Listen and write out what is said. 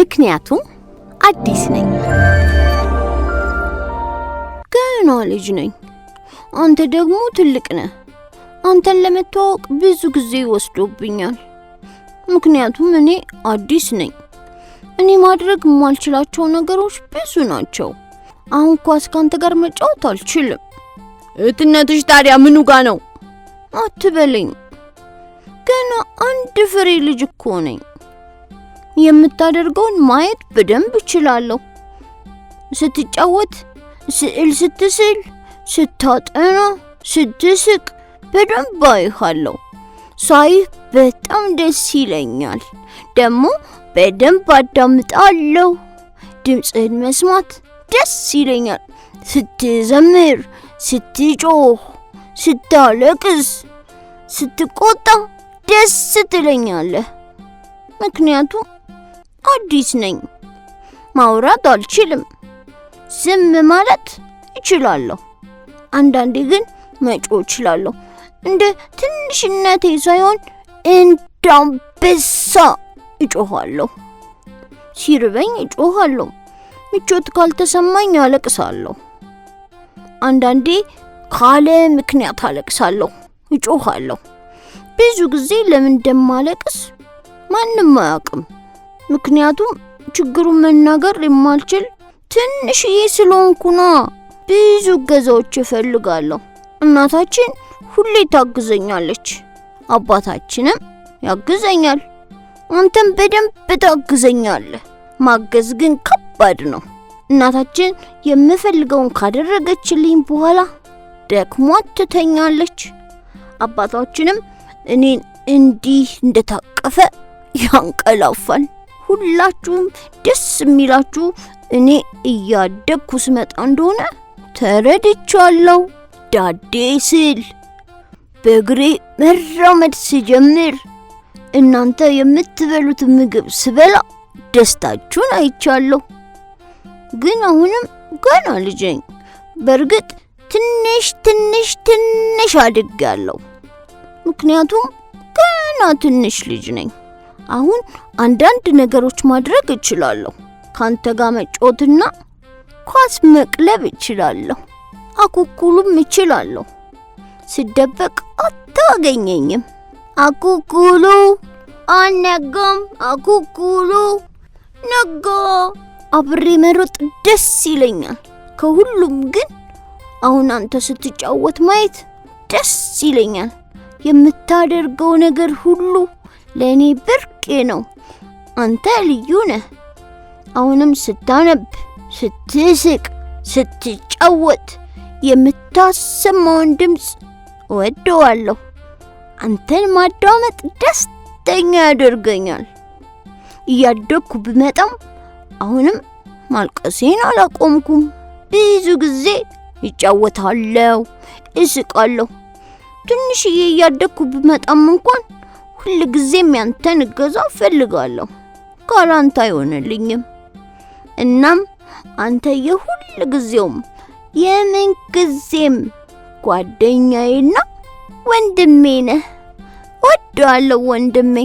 ምክንያቱም አዲስ ነኝ። ገና ልጅ ነኝ። አንተ ደግሞ ትልቅ ነህ። አንተን ለመተዋወቅ ብዙ ጊዜ ወስዶብኛል። ምክንያቱም እኔ አዲስ ነኝ። እኔ ማድረግ የማልችላቸው ነገሮች ብዙ ናቸው። አሁን ኳስ ካንተ ጋር መጫወት አልችልም። እህትነትሽ ታዲያ ምኑ ጋር ነው? አትበለኝ። ገና አንድ ፍሬ ልጅ እኮ ነኝ። የምታደርገውን ማየት በደንብ እችላለሁ። ስትጫወት፣ ስዕል ስትስል፣ ስታጠና፣ ስትስቅ በደንብ አይሃለሁ። ሳይህ በጣም ደስ ይለኛል። ደግሞ በደንብ አዳምጣለሁ። ድምፅህን መስማት ደስ ይለኛል። ስትዘምር፣ ስትጮህ፣ ስታለቅስ፣ ስትቆጣ ደስ ትለኛለህ። ምክንያቱም አዲስ ነኝ። ማውራት አልችልም። ዝም ማለት እችላለሁ። አንዳንዴ ግን መጮህ እችላለሁ። እንደ ትንሽነቴ ሳይሆን እንደ አንበሳ እጮሃለሁ። ሲርበኝ እጮሃለሁ። ምቾት ካልተሰማኝ አለቅሳለሁ። አንዳንዴ ካለ ምክንያት አለቅሳለሁ፣ እጮሃለሁ። ብዙ ጊዜ ለምን እንደማለቅስ ማንም አያውቅም። ምክንያቱም ችግሩን መናገር የማልችል ትንሽዬ ስለሆንኩ ነው። ብዙ እገዛዎች እፈልጋለሁ። እናታችን ሁሌ ታግዘኛለች፣ አባታችንም ያግዘኛል። አንተም በደንብ ታግዘኛለህ። ማገዝ ግን ከባድ ነው። እናታችን የምፈልገውን ካደረገችልኝ በኋላ ደክሟት ትተኛለች። አባታችንም እኔን እንዲህ እንደታቀፈ ያንቀላፋል። ሁላችሁም ደስ የሚላችሁ እኔ እያደግኩ ስመጣ እንደሆነ ተረድቻለሁ። ዳዴ ስል፣ በእግሬ መራመድ ስጀምር፣ እናንተ የምትበሉት ምግብ ስበላ ደስታችሁን አይቻለሁ። ግን አሁንም ገና ልጅ ነኝ። በእርግጥ ትንሽ አድጌያለሁ። ምክንያቱም ገና ትንሽ ልጅ ነኝ። አሁን አንዳንድ ነገሮች ማድረግ እችላለሁ። ካንተ ጋር መጫወትና ኳስ መቅለብ እችላለሁ። አኩኩሉም እችላለሁ። ስደበቅ አታገኘኝም። አኩኩሉ አነጋም፣ አኩኩሉ ነጋ። አብሬ መሮጥ ደስ ይለኛል። ከሁሉም ግን አሁን አንተ ስትጫወት ማየት ደስ ይለኛል። የምታደርገው ነገር ሁሉ ለእኔ ብርቄ ነው። አንተ ልዩ ነህ። አሁንም ስታነብ፣ ስትስቅ፣ ስትጫወት የምታሰማውን ድምፅ እወደዋለሁ። አንተን ማዳመጥ ደስተኛ ያደርገኛል። እያደግኩ ብመጣም አሁንም ማልቀሴን አላቆምኩም። ብዙ ጊዜ እጫወታለሁ፣ እስቃለሁ። ትንሽዬ እያደግኩ ብመጣም እንኳን ሁል ጊዜም ያንተን እገዛ እፈልጋለሁ። ካላንተ አይሆንልኝም። እናም አንተ የሁል ጊዜውም የምን ጊዜም ጓደኛዬና ወንድሜ ነህ። ወደዋለሁ ወንድሜ።